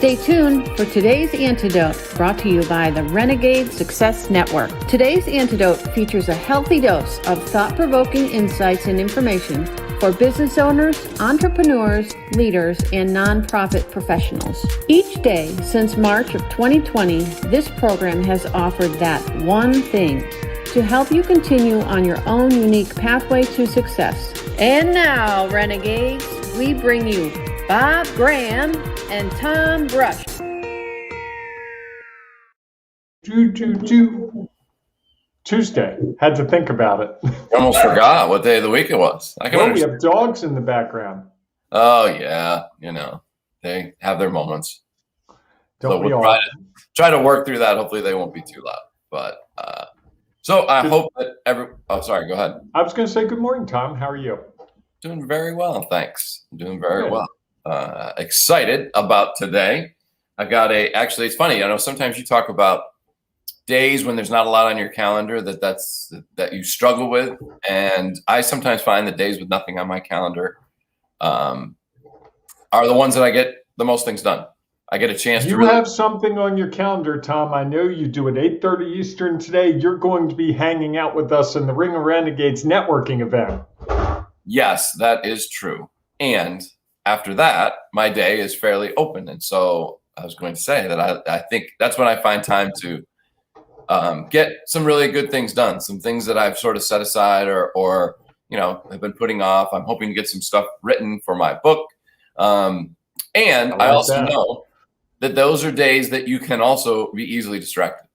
Stay tuned for today's Antidote, brought to you by the Renegade Success Network. Today's Antidote features a healthy dose of thought-provoking insights and information for business owners, entrepreneurs, leaders, and nonprofit professionals. Each day since March of 2020, this program has offered that one thing to help you continue on your own unique pathway to success. And now, Renegades, we bring you Bob Graham and Tom Brush. Tuesday. Had to think about it. I almost forgot what day of the week it was. We have dogs in the background. Oh, yeah. They have their moments. Don't we we'll all? Try to work through that. Hopefully they won't be too loud. But so I hope that sorry, go ahead. I was going to say good morning, Tom. How are you? Doing very well, thanks. Doing very well. Excited about today. Actually, it's funny. Sometimes you talk about days when there's not a lot on your calendar that you struggle with. And I sometimes find the days with nothing on my calendar are the ones that I get the most things done. I get a chance to have something on your calendar, Tom. I know you do at 8:30 Eastern today. You're going to be hanging out with us in the Ring of Renegades networking event. Yes, that is true. And after that, my day is fairly open. And so I was going to say that I think that's when I find time to get some really good things done, some things that I've sort of set aside or have been putting off. I'm hoping to get some stuff written for my book. And I also know that those are days that you can also be easily distracted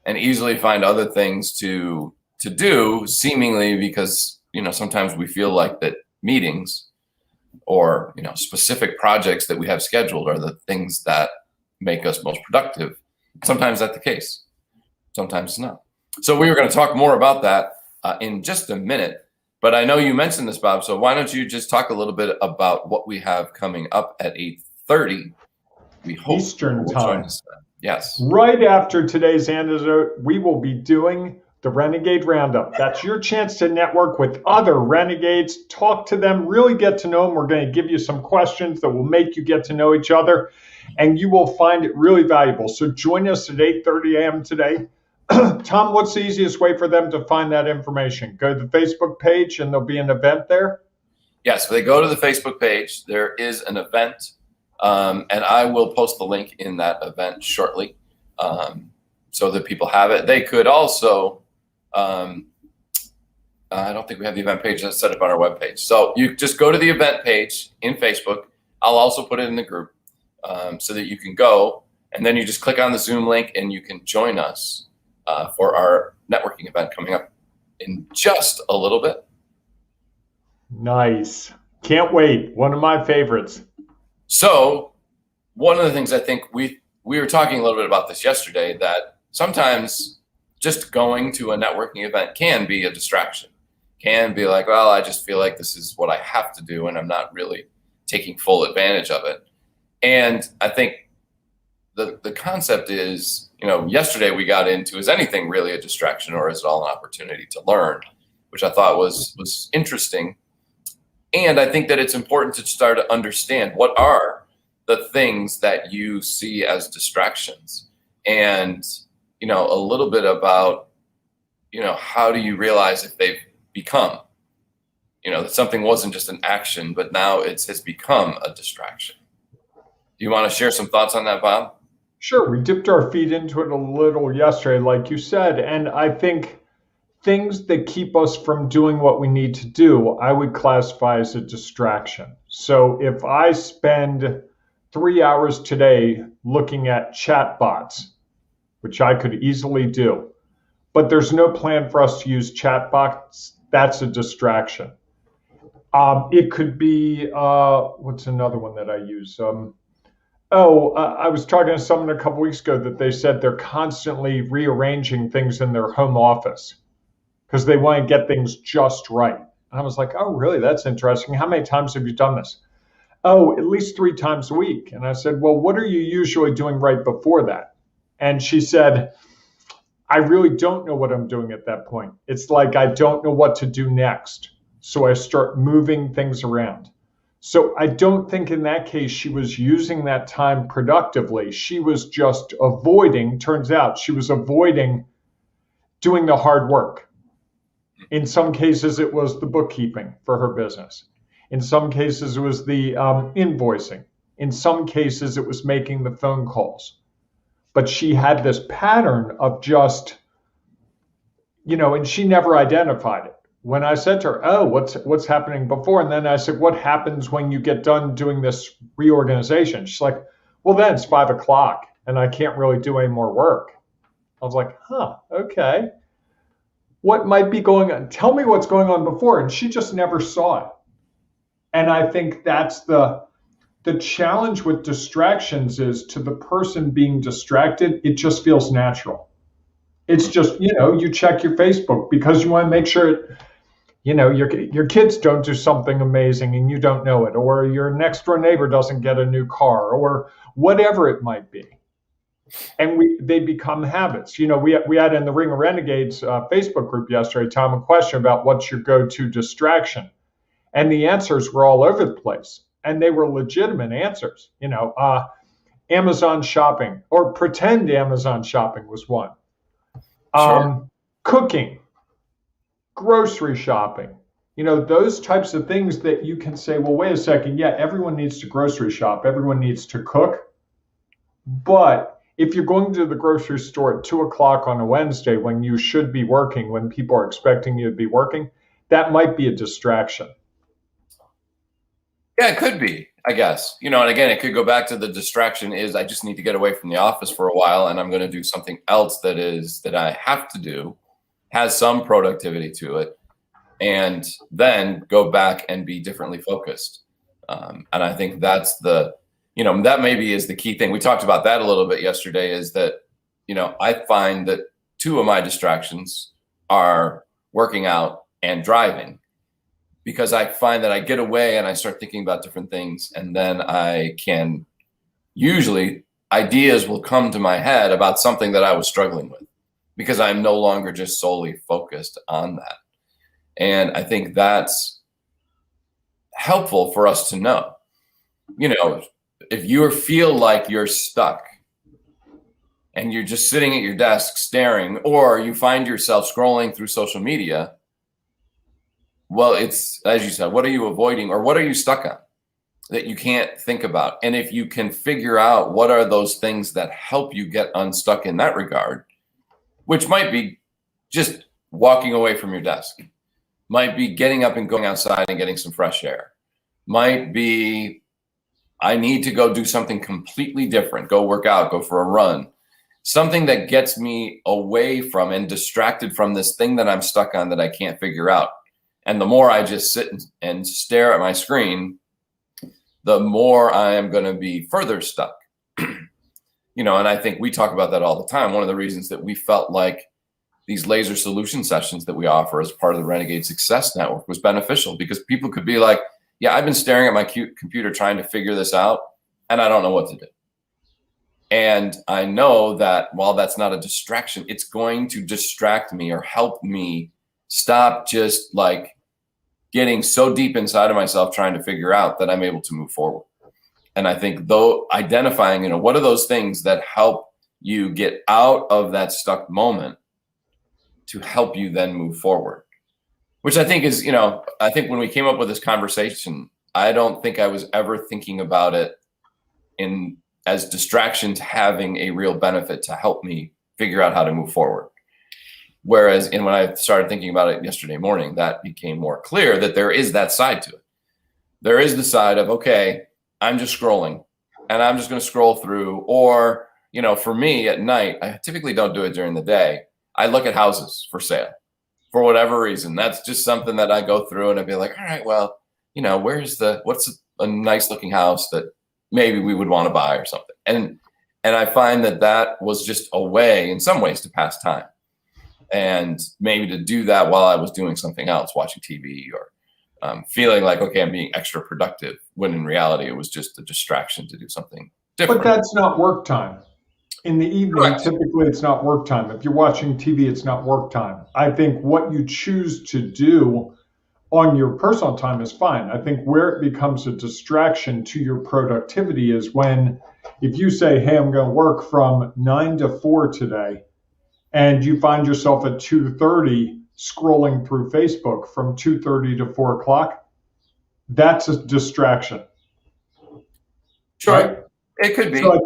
and easily find other things to do, seemingly because, sometimes we feel like that meetings or, specific projects that we have scheduled are the things that make us most productive. Sometimes that's the case. Sometimes it's not. So we were going to talk more about that in just a minute. But I know you mentioned this, Bob. So why don't you just talk a little bit about what we have coming up at 8:30? We hope Eastern time. Yes. Right after today's Antidote, we will be doing the Renegade Roundup. That's your chance to network with other renegades, talk to them, really get to know them. We're going to give you some questions that will make you get to know each other, and you will find it really valuable. So join us at 8:30 a.m. today. Tom, what's the easiest way for them to find that information? Go to the Facebook page and there'll be an event there? Yes, they go to the Facebook page. There is an event, and I will post the link in that event shortly so that people have it. They could also, I don't think we have the event page that's set up on our webpage. So you just go to the event page in Facebook. I'll also put it in the group so that you can go, and then you just click on the Zoom link and you can join us for our networking event coming up in just a little bit. Nice. Can't wait. One of my favorites. So one of the things I think we were talking a little bit about this yesterday, that sometimes just going to a networking event can be a distraction, can be like, well, I just feel like this is what I have to do and I'm not really taking full advantage of it. And I think the concept is, yesterday we got into, is anything really a distraction or is it all an opportunity to learn, which I thought was interesting. And I think that it's important to start to understand what are the things that you see as distractions, and, a little bit about, how do you realize if they've become, that something wasn't just an action, but now it has become a distraction. Do you want to share some thoughts on that, Bob? Sure. We dipped our feet into it a little yesterday, like you said. And I think things that keep us from doing what we need to do, I would classify as a distraction. So if I spend 3 hours today looking at chatbots, which I could easily do, but there's no plan for us to use chatbots, that's a distraction. It could be, what's another one that I use? I was talking to someone a couple weeks ago that they said they're constantly rearranging things in their home office because they want to get things just right. And I was like, oh, really? That's interesting. How many times have you done this? Oh, at least 3 times a week. And I said, well, what are you usually doing right before that? And she said, I really don't know what I'm doing at that point. It's like I don't know what to do next. So I start moving things around. So I don't think in that case she was using that time productively. She was just avoiding, turns out she was avoiding doing the hard work. In some cases, it was the bookkeeping for her business. In some cases, it was the invoicing. In some cases, it was making the phone calls. But she had this pattern of just, and she never identified it. When I said to her, "Oh, what's happening before?" And then I said, "What happens when you get done doing this reorganization?" She's like, "Well, then it's 5 o'clock and I can't really do any more work." I was like, "Huh, okay. What might be going on? Tell me what's going on before." And she just never saw it. And I think that's the challenge with distractions is to the person being distracted, it just feels natural. It's just, you check your Facebook because you want to make sure your kids don't do something amazing and you don't know it, or your next door neighbor doesn't get a new car, or whatever it might be. And they become habits. We had in the Ring of Renegades Facebook group yesterday, Tom, a question about what's your go-to distraction. And the answers were all over the place. And they were legitimate answers. Amazon shopping, or pretend Amazon shopping was one. Sure. Cooking, grocery shopping, those types of things that you can say, well, wait a second. Yeah, everyone needs to grocery shop. Everyone needs to cook. But if you're going to the grocery store at 2 o'clock on a Wednesday when you should be working, when people are expecting you to be working, that might be a distraction. Yeah, it could be, I guess. And again, it could go back to the distraction is I just need to get away from the office for a while and I'm going to do something else that I have to do, has some productivity to it, and then go back and be differently focused. And I think that's that maybe is the key thing. We talked about that a little bit yesterday, is that, I find that two of my distractions are working out and driving, because I find that I get away and I start thinking about different things. And then usually ideas will come to my head about something that I was struggling with, because I'm no longer just solely focused on that. And I think that's helpful for us to know. If you feel like you're stuck and you're just sitting at your desk staring, or you find yourself scrolling through social media, well, it's, as you said, what are you avoiding, or what are you stuck on that you can't think about? And if you can figure out what are those things that help you get unstuck in that regard, which might be just walking away from your desk, might be getting up and going outside and getting some fresh air, might be I need to go do something completely different, go work out, go for a run, something that gets me away from and distracted from this thing that I'm stuck on that I can't figure out. And the more I just sit and stare at my screen, the more I am going to be further stuck. And I think we talk about that all the time. One of the reasons that we felt like these laser solution sessions that we offer as part of the Renegade Success Network was beneficial, because people could be like, yeah, I've been staring at my computer trying to figure this out, and I don't know what to do. And I know that while that's not a distraction, it's going to distract me or help me stop just like getting so deep inside of myself trying to figure out that I'm able to move forward. And I think though identifying, what are those things that help you get out of that stuck moment to help you then move forward, which I think is, I think when we came up with this conversation, I don't think I was ever thinking about it as distractions having a real benefit to help me figure out how to move forward. Whereas when I started thinking about it yesterday morning, that became more clear that there is that side to it. There is the side of, okay, I'm just scrolling and I'm just going to scroll through. Or, for me at night, I typically don't do it during the day. I look at houses for sale for whatever reason. That's just something that I go through and I'd be like, all right, well, what's a nice looking house that maybe we would want to buy or something. And I find that was just a way in some ways to pass time. And maybe to do that while I was doing something else, watching TV or feeling like, okay, I'm being extra productive, when in reality it was just a distraction to do something different. But that's not work time. In the evening, Correct. Typically it's not work time. If you're watching TV, it's not work time. I think what you choose to do on your personal time is fine. I think where it becomes a distraction to your productivity is when, if you say, hey, I'm going to work from 9 to 4 today, and you find yourself at 2:30 scrolling through Facebook from 2:30 to 4 o'clock, that's a distraction. Sure. Right? It could be. So I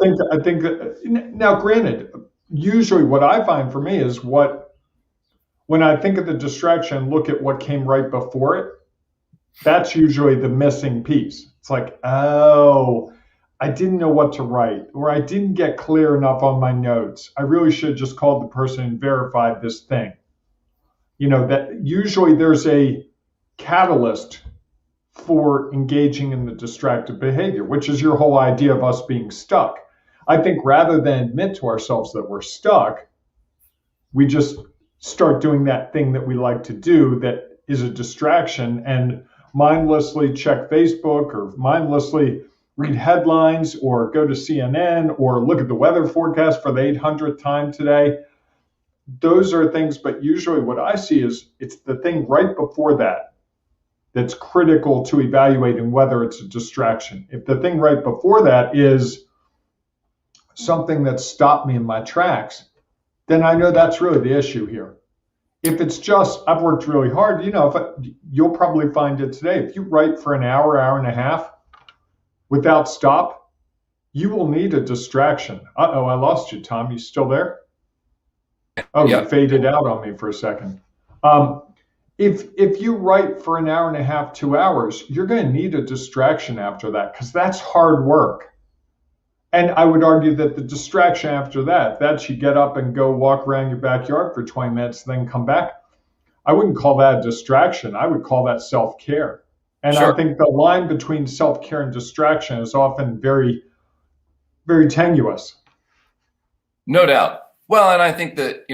think that, now granted, usually what I find for me is when I think of the distraction, look at what came right before it, that's usually the missing piece. It's like, oh, I didn't know what to write, or I didn't get clear enough on my notes. I really should have just called the person and verified this thing. That usually there's a catalyst for engaging in the distracted behavior, which is your whole idea of us being stuck. I think rather than admit to ourselves that we're stuck, we just start doing that thing that we like to do that is a distraction and mindlessly check Facebook or mindlessly read headlines or go to CNN or look at the weather forecast for the 800th time today. Those are things, but usually what I see is it's the thing right before that that's critical to evaluating whether it's a distraction. If the thing right before that is something that stopped me in my tracks, then I know that's really the issue here. If it's just, I've worked really hard, you'll probably find it today. If you write for an hour, hour and a half without stop, you will need a distraction. Uh-oh, I lost you, Tom. You still there? Oh, yeah. You faded out on me for a second. If you write for an hour and a half, 2 hours, you're going to need a distraction after that because that's hard work. And I would argue that the distraction after that's you get up and go walk around your backyard for 20 minutes, then come back. I wouldn't call that a distraction. I would call that self-care. And sure. I think the line between self-care and distraction is often very, very tenuous. No doubt. Well, and I think that,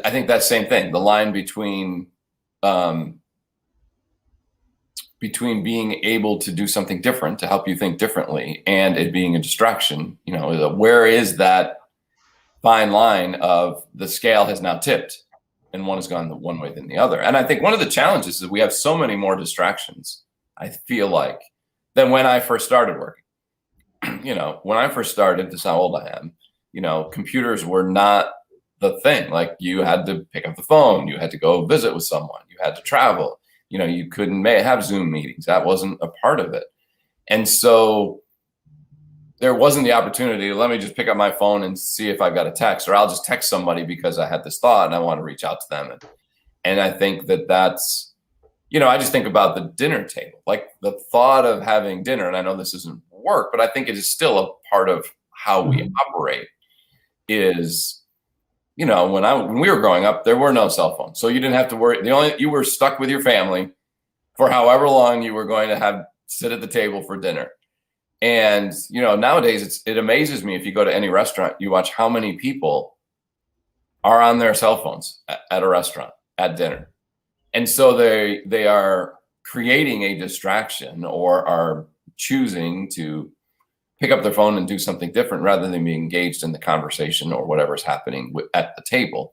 I think that same thing, the line between being able to do something different to help you think differently and it being a distraction, where is that fine line of the scale has now tipped and one has gone the one way than the other. And I think one of the challenges is we have so many more distractions, I feel like, than when I first started working. When I first started, this is how old I am, computers were not the thing. Like you had to pick up the phone, you had to go visit with someone, you had to travel. You couldn't have Zoom meetings. That wasn't a part of it. And so there wasn't the opportunity to let me just pick up my phone and see if I got a text, or I'll just text somebody because I had this thought and I want to reach out to them. And I think that's, I just think about the dinner table, like the thought of having dinner. And I know this isn't work, but I think it is still a part of how we operate is, when we were growing up, there were no cell phones. So you didn't have to worry. You were stuck with your family for however long you were going to sit at the table for dinner. And, nowadays it amazes me if you go to any restaurant, you watch how many people are on their cell phones at a restaurant at dinner. And so they are creating a distraction or are choosing to pick up their phone and do something different rather than be engaged in the conversation or whatever's happening at the table.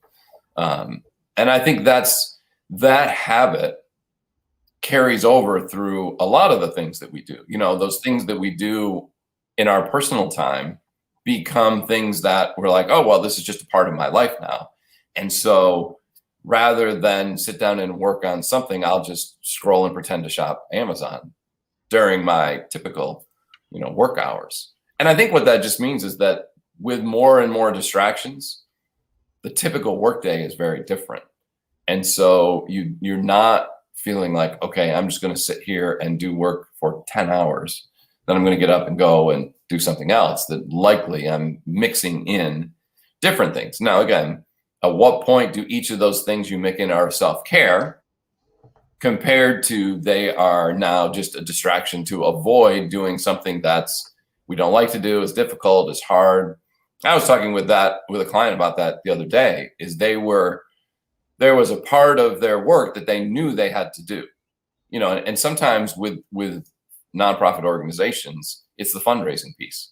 And I think that habit carries over through a lot of the things that we do. Those things that we do in our personal time become things that we're like, oh, well, this is just a part of my life now. And so rather than sit down and work on something, I'll just scroll and pretend to shop Amazon during my typical work hours. And I think what that just means is that with more and more distractions, the typical workday is very different. And so you're not feeling like, okay, I'm just going to sit here and do work for 10 hours. Then I'm going to get up and go and do something else that likely I'm mixing in different things. Now, again, at what point do each of those things you make in are self-care compared to they are now just a distraction to avoid doing something we don't like to do, is difficult, is hard. I was talking with a client about that the other day, is there was a part of their work that they knew they had to do, and sometimes with nonprofit organizations, it's the fundraising piece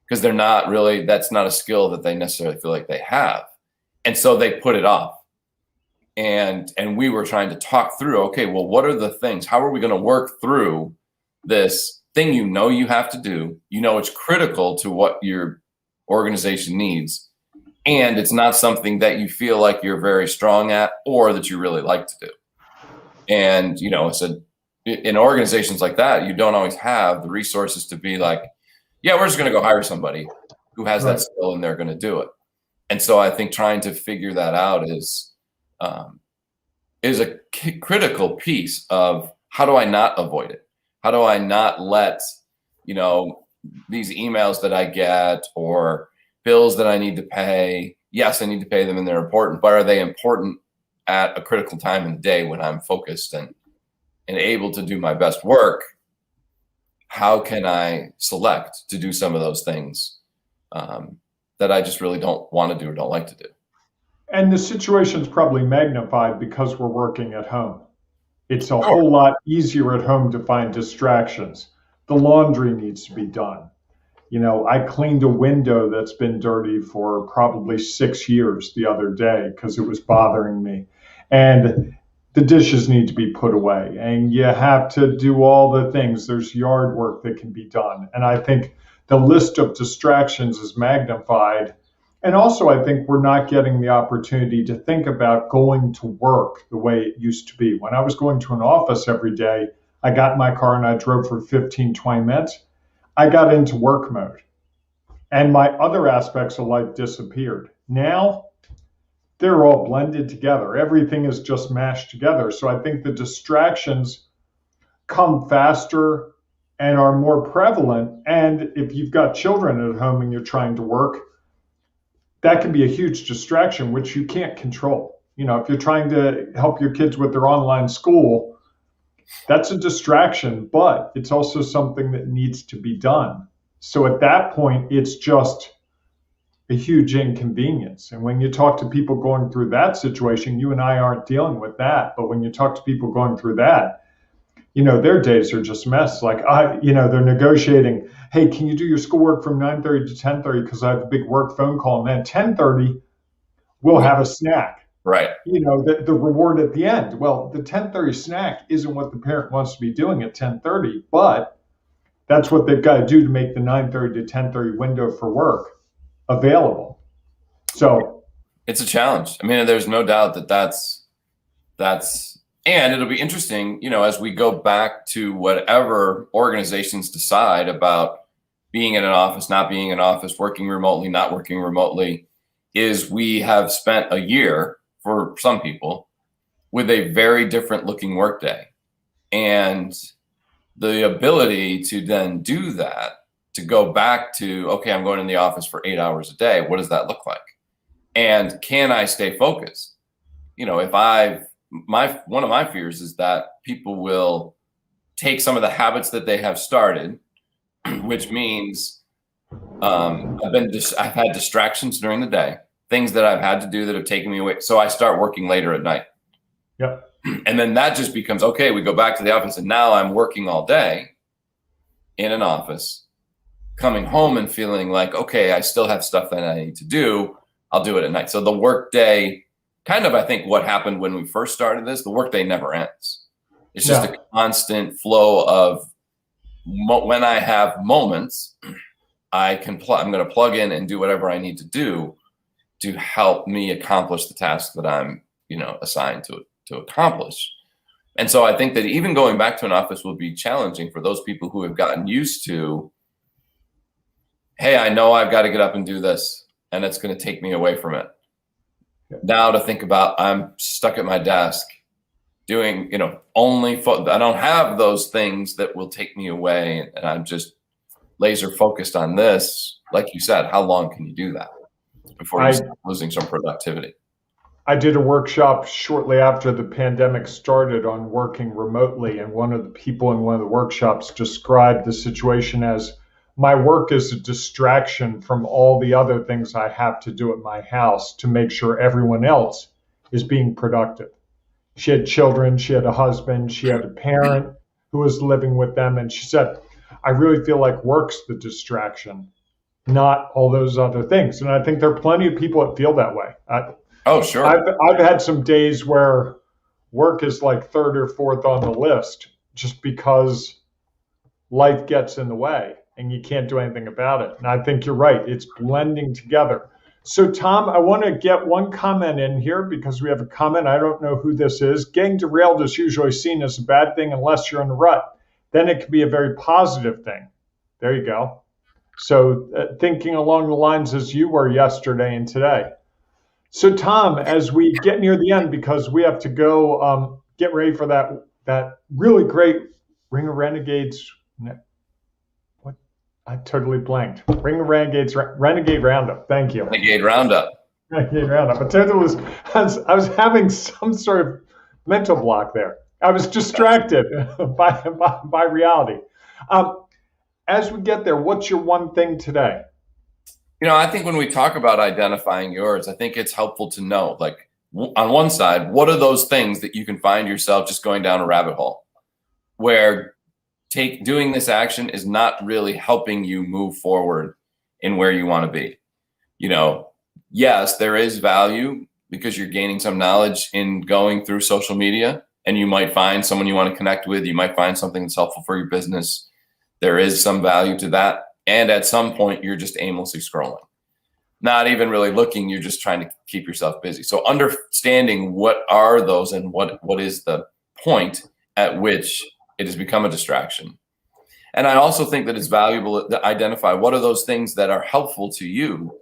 because that's not a skill that they necessarily feel like they have. And so they put it off. and we were trying to talk through, okay, well, what are the things? How are we going to work through this thing you have to do? It's critical to what your organization needs, and it's not something that you feel like you're very strong at or that you really like to do. And I said, in organizations like that, you don't always have the resources to be like, yeah, we're just going to go hire somebody who has that skill and they're going to do it. And so I think trying to figure that out is a critical piece of how do I not avoid it? How do I not let, these emails that I get or bills that I need to pay? Yes, I need to pay them and they're important, but are they important at a critical time in the day when I'm focused and able to do my best work? How can I select to do some of those things that I just really don't want to do or don't like to do? And the situation's probably magnified because we're working at home. It's a whole lot easier at home to find distractions. The laundry needs to be done. I cleaned a window that's been dirty for probably 6 years the other day because it was bothering me. And the dishes need to be put away. And you have to do all the things. There's yard work that can be done. And I think the list of distractions is magnified. And also, I think we're not getting the opportunity to think about going to work the way it used to be. When I was going to an office every day, I got in my car and I drove for 15, 20 minutes. I got into work mode. And my other aspects of life disappeared. Now, they're all blended together. Everything is just mashed together. So I think the distractions come faster and are more prevalent. And if you've got children at home and you're trying to work, that can be a huge distraction, which you can't control. If you're trying to help your kids with their online school, that's a distraction, but it's also something that needs to be done. So at that point, it's just a huge inconvenience. And when you talk to people going through that situation, you and I aren't dealing with that. But when you talk to people going through that, their days are just a mess. Like they're negotiating, hey, can you do your schoolwork from 9:30 to 10:30 because I have a big work phone call, and then 10:30 we'll have a snack. Right. The reward at the end. Well, the 10:30 snack isn't what the parent wants to be doing at 10:30, but that's what they've got to do to make the 9:30 to 10:30 window for work available. So it's a challenge. I mean, there's no doubt that that's and it'll be interesting, as we go back to whatever organizations decide about being in an office, not being in an office, working remotely, not working remotely, is we have spent a year for some people with a very different looking workday. And the ability to then do that, to go back to, okay, I'm going in the office for 8 hours a day. What does that look like? And can I stay focused? If one of my fears is that people will take some of the habits that they have started, which means I've had distractions during the day, things that I've had to do that have taken me away. So I start working later at night. Yep. And then that just becomes, okay, we go back to the office and now I'm working all day in an office, coming home and feeling like, okay, I still have stuff that I need to do. I'll do it at night. So the work day, kind of, I think what happened when we first started this, the workday never ends. It's just a constant flow of when I have moments, I'm going to plug in and do whatever I need to do to help me accomplish the task that I'm, assigned to accomplish. And so I think that even going back to an office will be challenging for those people who have gotten used to, hey, I know I've got to get up and do this, and it's going to take me away from it. Now to think about, I'm stuck at my desk doing, I don't have those things that will take me away, and I'm just laser focused on this. Like you said, how long can you do that before you start losing some productivity? I did a workshop shortly after the pandemic started on working remotely, and one of the people in one of the workshops described the situation as, my work is a distraction from all the other things I have to do at my house to make sure everyone else is being productive. She had children, she had a husband, she had a parent who was living with them. And she said, I really feel like work's the distraction, not all those other things. And I think there are plenty of people that feel that way. Oh, sure. I've had some days where work is like third or fourth on the list just because life gets in the way and you can't do anything about it. And I think you're right. It's blending together. So, Tom, I want to get one comment in here because we have a comment. I don't know who this is. Getting derailed is usually seen as a bad thing unless you're in a rut. Then it can be a very positive thing. There you go. So, thinking along the lines as you were yesterday and today. So, Tom, as we get near the end, because we have to go get ready for that really great Ring of Renegades. What? I totally blanked. Ring of Renegades Renegade Roundup. Thank you. Renegade Roundup. Renegade Roundup. I was having some sort of mental block there. I was distracted by reality. As we get there, what's your one thing today? I think when we talk about identifying yours, I think it's helpful to know, like, on one side, what are those things that you can find yourself just going down a rabbit hole where doing this action is not really helping you move forward in where you want to be. Yes, there is value because you're gaining some knowledge in going through social media, and you might find someone you want to connect with. You might find something that's helpful for your business. There is some value to that. And at some point, you're just aimlessly scrolling, not even really looking. You're just trying to keep yourself busy. So understanding what are those and what is the point at which it has become a distraction. And I also think that it's valuable to identify what are those things that are helpful to you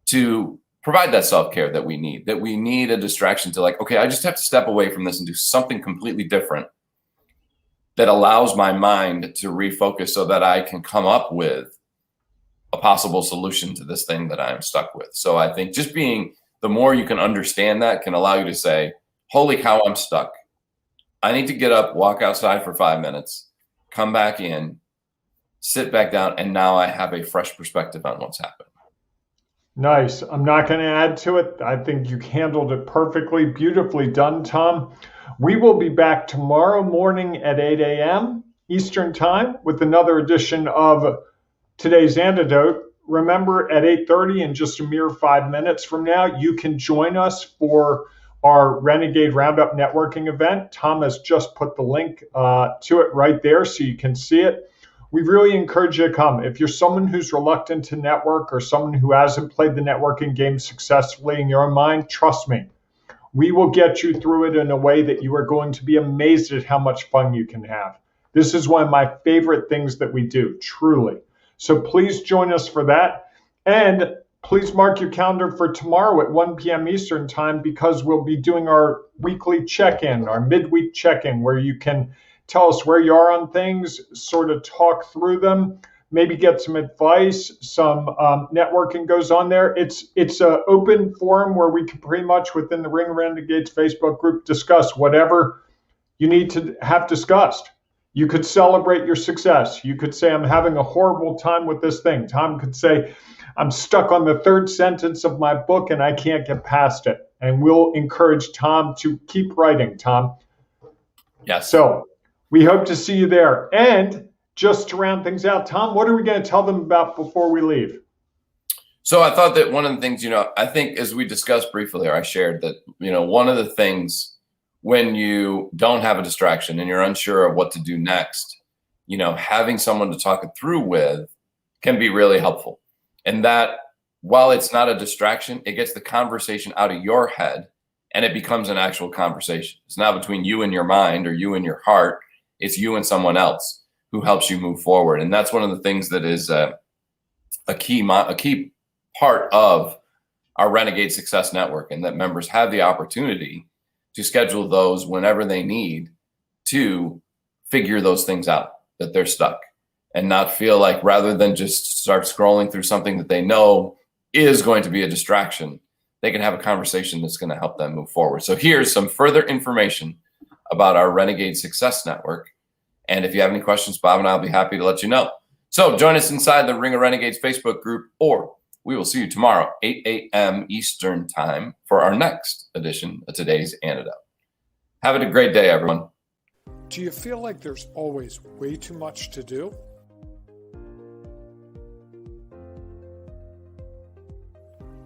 to provide that self-care that we need a distraction to, like, okay, I just have to step away from this and do something completely different that allows my mind to refocus so that I can come up with a possible solution to this thing that I'm stuck with. So I think just the more you can understand that can allow you to say, holy cow, I'm stuck. I need to get up, walk outside for 5 minutes, come back in, sit back down, and now I have a fresh perspective on what's happened. Nice. I'm not going to add to it. I think you handled it perfectly. Beautifully done, Tom. We will be back tomorrow morning at 8 a.m. Eastern Time with another edition of Today's Antidote. Remember, at 8:30, in just a mere 5 minutes from now, you can join us for our Renegade Roundup networking event. Tom has just put the link to it right there so you can see it. We really encourage you to come. If you're someone who's reluctant to network or someone who hasn't played the networking game successfully in your own mind, trust me, we will get you through it in a way that you are going to be amazed at how much fun you can have. This is one of my favorite things that we do, truly. So please join us for that. And please mark your calendar for tomorrow at 1 p.m. Eastern Time, because we'll be doing our weekly check-in, our midweek check-in, where you can tell us where you are on things, sort of talk through them, maybe get some advice. Some networking goes on there. It's an open forum where we can pretty much, within the Ring of Renegades Facebook group, discuss whatever you need to have discussed. You could celebrate your success. You could say, I'm having a horrible time with this thing. Tom could say, I'm stuck on the third sentence of my book and I can't get past it. And we'll encourage Tom to keep writing, Tom. Yes. So we hope to see you there. And just to round things out, Tom, what are we going to tell them about before we leave? So I thought that one of the things, I think as we discussed briefly, or I shared that, one of the things when you don't have a distraction and you're unsure of what to do next, having someone to talk it through with can be really helpful. And that while it's not a distraction, it gets the conversation out of your head and it becomes an actual conversation. It's not between you and your mind or you and your heart. It's you and someone else who helps you move forward. And that's one of the things that is a key part of our Renegade Success Network, and that members have the opportunity to schedule those whenever they need to figure those things out, that they're stuck, and not feel like, rather than just start scrolling through something that they know is going to be a distraction, they can have a conversation that's going to help them move forward. So here's some further information about our Renegade Success Network. And if you have any questions, Bob and I'll be happy to let you know. So join us inside the Ring of Renegades Facebook group, or we will see you tomorrow, 8 a.m. Eastern Time, for our next edition of Today's Antidote. Have a great day, everyone. Do you feel like there's always way too much to do?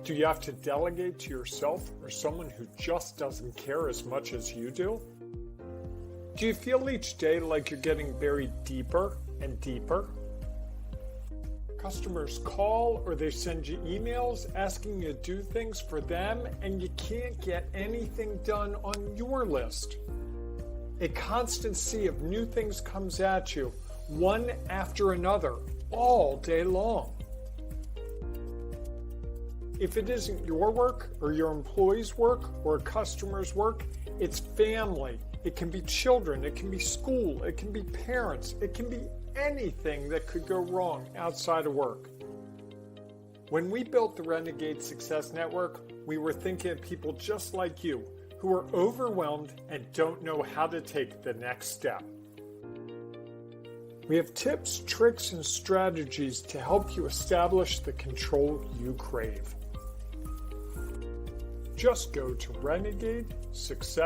Do you have to delegate to yourself or someone who just doesn't care as much as you do? Do you feel each day like you're getting buried deeper and deeper? Customers call or they send you emails asking you to do things for them, and you can't get anything done on your list. A constant sea of new things comes at you, one after another, all day long. If it isn't your work or your employees' work or a customer's work, it's family. It can be children, it can be school, it can be parents, it can be anything that could go wrong outside of work. When we built the Renegade Success Network, we were thinking of people just like you who are overwhelmed and don't know how to take the next step. We have tips, tricks, and strategies to help you establish the control you crave. Just go to Renegade Success